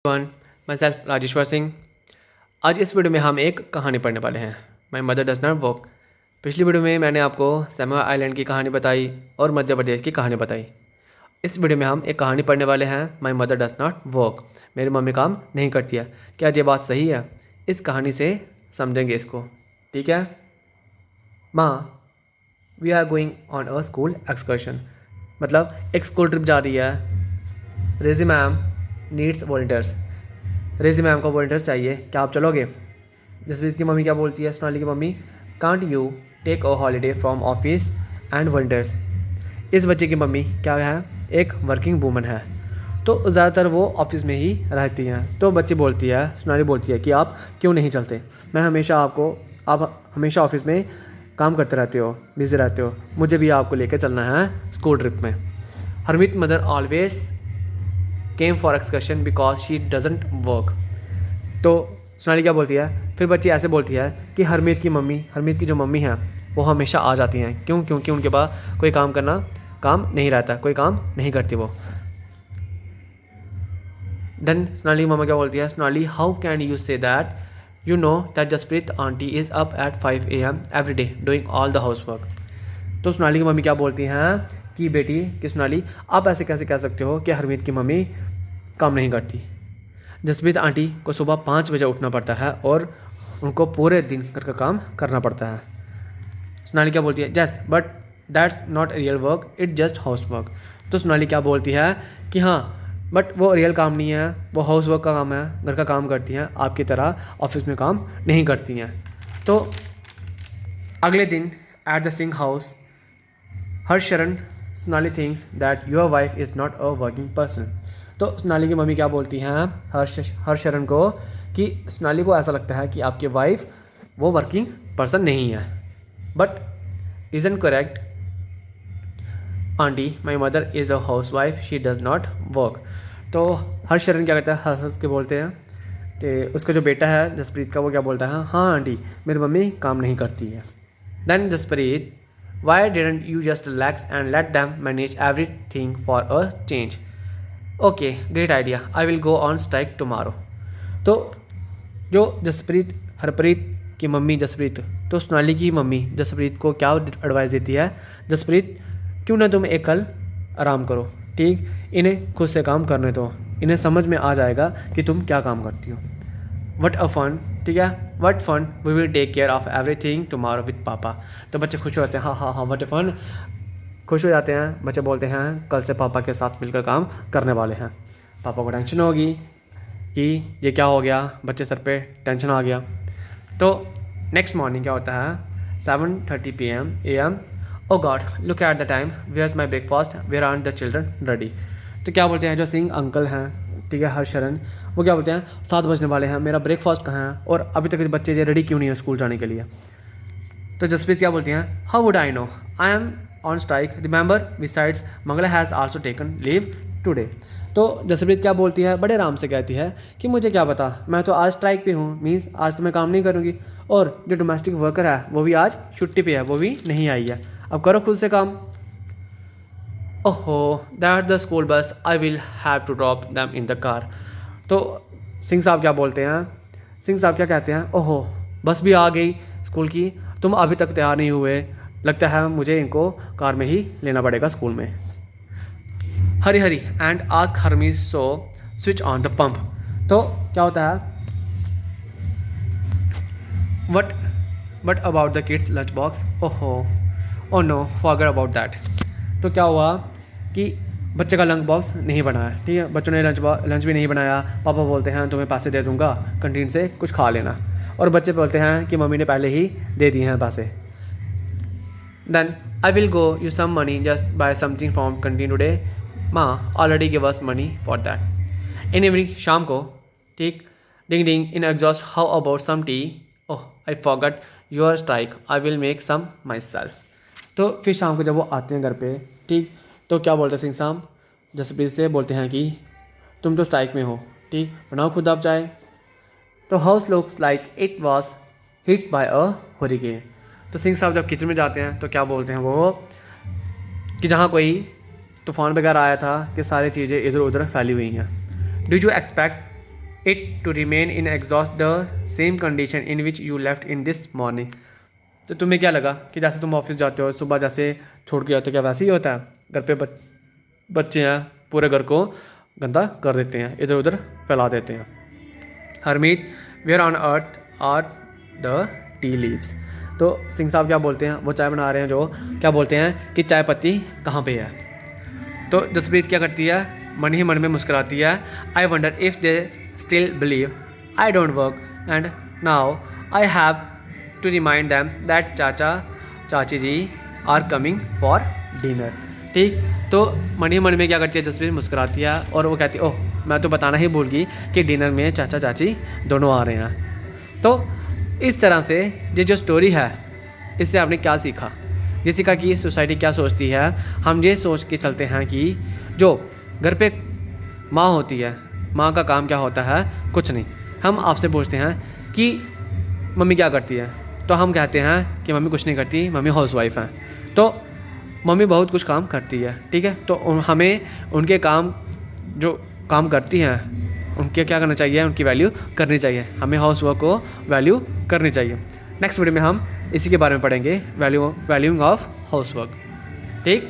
One my self Rajeshwar Singh. आज इस video में हम एक कहानी पढ़ने वाले हैं, my mother does not work. पिछली वीडियो में मैंने आपको सैमोआ आइलैंड की कहानी बताई और मध्य प्रदेश की कहानी बताई। इस वीडियो में हम एक कहानी पढ़ने वाले हैं, my mother does not work. मेरी मम्मी काम नहीं करती है। क्या ये बात सही है? इस कहानी से समझेंगे इसको, ठीक है। माँ, we are going on a school excursion. मतलब एक स्कूल ट्रिप जा रही है। Reji ma'am needs volunteers. Reji ma'am को वॉल्टियर्स चाहिए, क्या आप चलोगे? जसवीर की मम्मी क्या बोलती है, सोनाली की mummy, can't you take a holiday from office and volunteers. इस बच्चे की मम्मी क्या है, एक वर्किंग वूमन है, तो ज़्यादातर वो ऑफिस में ही रहती हैं। तो बच्ची बोलती है, सोनाली बोलती है कि आप क्यों नहीं चलते? आप हमेशा ऑफिस में काम करते रहते हो, बिजी रहते हो, मुझे भी आपको लेकर चलना है स्कूल ट्रिप में। Harmeet mother always came for excursion because she doesn't work. तो सोनाली क्या बोलती है, फिर बच्ची ऐसे बोलती है कि हरमीत की जो मम्मी है वो हमेशा आ जाती हैं। क्यों? क्योंकि उनके पास कोई काम नहीं रहता, कोई काम नहीं करती वो। देन सोनाली मामा क्या बोलती है, Sonali, how can you say that? You know that Jaspreet aunty is up at 5 AM every day doing all the house work. तो सोनाली की मम्मी क्या बोलती हैं कि बेटी, कि सोनाली, आप ऐसे कैसे कह सकते हो कि हरमीत की मम्मी काम नहीं करती? जसप्रीत आंटी को सुबह 5 बजे उठना पड़ता है और उनको पूरे दिन घर का काम करना पड़ता है। सोनाली क्या बोलती है, just but that's not real work, it just house work. तो सोनाली क्या बोलती है कि हाँ, बट वो रियल काम नहीं है, वो हाउस वर्क का काम है, घर का काम करती हैं, आपकी तरह ऑफिस में काम नहीं करती हैं। तो अगले दिन एट द सिंह हाउस, हर्षरण Sonali thinks that your wife is not a working person. तो सोनाली की मम्मी क्या बोलती हैं हर्षरण को कि सोनाली को ऐसा लगता है कि आपकी वाइफ वो वर्किंग पर्सन नहीं है। But isn't correct aunty, my mother is a house wife, she does not work. तो हर्षरण क्या कहता है, हंस के बोलते हैं कि उसका जो बेटा है जसप्रीत का, वो क्या बोलता है, हाँ आंटी, मेरी मम्मी काम नहीं करती है। Then Jaspreet, why didn't you just relax and let them manage everything for a change? Okay, great idea, I will go on strike tomorrow. तो जो हरप्रीत की मम्मी जसप्रीत, तो सोनाली की मम्मी जसप्रीत को क्या एडवाइस देती है, जसप्रीत, क्यों ना तुम एक कल आराम करो, ठीक, इन्हें खुद से काम करने दो, इन्हें समझ में आ जाएगा कि तुम क्या काम करती हो। वट अ फन, ठीक है, what fun, we will take care of everything tomorrow with papa. तो बच्चे खुश होते हैं, हाँ हाँ हाँ, वट अ फन, खुश हो जाते हैं। बच्चे बोलते हैं कल से पापा के साथ मिलकर काम करने वाले हैं। पापा को टेंशन होगी कि ये क्या हो गया, बच्चे सर पे टेंशन आ गया। तो नेक्स्ट मॉर्निंग क्या होता है, 7:30 AM। Oh god, look at the time, where is my breakfast, where are the children ready. तो क्या बोलते हैं जो सिंह अंकल हैं, ठीक है, हर्षरण, वो क्या बोलते हैं, 7 बजने वाले हैं, मेरा ब्रेकफास्ट कहाँ है और अभी तक बच्चे जो रेडी क्यों नहीं है स्कूल जाने के लिए? तो जसप्रीत क्या बोलती हैं, how would I know, I am on strike, remember, besides Mangala has also taken leave today. तो जसप्रीत क्या बोलती है, बड़े आराम से कहती है कि मुझे क्या पता, मैं तो आज स्ट्राइक पे हूँ, मीन्स आज तो मैं काम नहीं करूँगी, और जो डोमेस्टिक वर्कर है वो भी आज छुट्टी पे है, वो भी नहीं आई है, अब करो खुद से काम। ओहो, that the school bus, I will have to drop them in the car. तो सिंह साहब क्या बोलते हैं, सिंह साहब क्या कहते हैं, ओहो, बस भी आ गई स्कूल की, तुम अभी तक तैयार नहीं हुए, लगता है मुझे इनको कार में ही लेना पड़ेगा स्कूल में। हरी हरी एंड आस्क हरमी so switch on the pump. तो क्या होता है, what about the kids lunch box, ओहो, oh no, forget about that. तो क्या हुआ कि बच्चे का लंच बॉक्स नहीं बनाया, ठीक है, बच्चों ने लंच भी नहीं बनाया। पापा बोलते हैं तुम्हें पैसे दे दूंगा, कैंटीन से कुछ खा लेना, और बच्चे बोलते हैं कि मम्मी ने पहले ही दे दिए हैं पैसे। Then I will go you some money just buy something from canteen today, माँ already give us money for that. In every, शाम को, ठीक, डिंग डिंग इन एग्जॉस्ट, how about some tea, oh I forgot your strike, I will make some myself. तो फिर शाम को जब वो आते हैं घर पे, ठीक, तो क्या बोलते हैं सिंह साहब जसप्रीत से, बोलते हैं कि तुम तो स्ट्राइक में हो, ठीक, बनाओ खुद आप चाय। तो house looks like it was hit by a hurricane. तो सिंह साहब जब किचन में जाते हैं तो क्या बोलते हैं वो, कि जहाँ कोई तूफान वगैरह आया था कि सारी चीज़ें इधर उधर फैली हुई हैं। Do you expect it to remain in exhaust the same condition in which you left in this morning. तो तुम्हें क्या लगा कि जैसे तुम ऑफिस जाते हो सुबह जैसे छोड़ के आते हो, क्या वैसे ही होता है? घर पे बच्चे हैं, पूरे घर को गंदा कर देते हैं, इधर उधर फैला देते हैं। Harmeet, where on earth are the tea leaves. तो सिंह साहब क्या बोलते हैं, वो चाय बना रहे हैं जो, क्या बोलते हैं कि चाय पत्ती कहाँ पे है? तो जसप्रीत क्या करती है, मन ही मन में मुस्कुराती है। I wonder if they still believe I don't work and now I have to remind them that चाचा चाची जी आर कमिंग फॉर डिनर। ठीक, तो मन ही मन में क्या करती है जसप्रीत, मुस्कुराती है और वो कहती है ओह मैं तो बताना ही भूल गई कि डिनर में चाचा चाची दोनों आ रहे हैं। तो इस तरह से ये जो स्टोरी है इससे आपने क्या सीखा? ये सीखा कि सोसाइटी क्या सोचती है। हम ये सोच के चलते हैं कि जो घर पे माँ होती है, माँ का काम क्या होता है? कुछ नहीं। हम आपसे पूछते हैं कि मम्मी क्या करती है, तो हम कहते हैं कि मम्मी कुछ नहीं करती, मम्मी हाउसवाइफ है। तो मम्मी बहुत कुछ काम करती है, ठीक है, तो हमें उनके काम जो काम करती हैं उनके क्या करना चाहिए, उनकी वैल्यू करनी चाहिए। हमें हाउस वर्क को वैल्यू करनी चाहिए। नेक्स्ट वीडियो में हम इसी के बारे में पढ़ेंगे, वैल्यूइंग ऑफ हाउस वर्क। ठीक।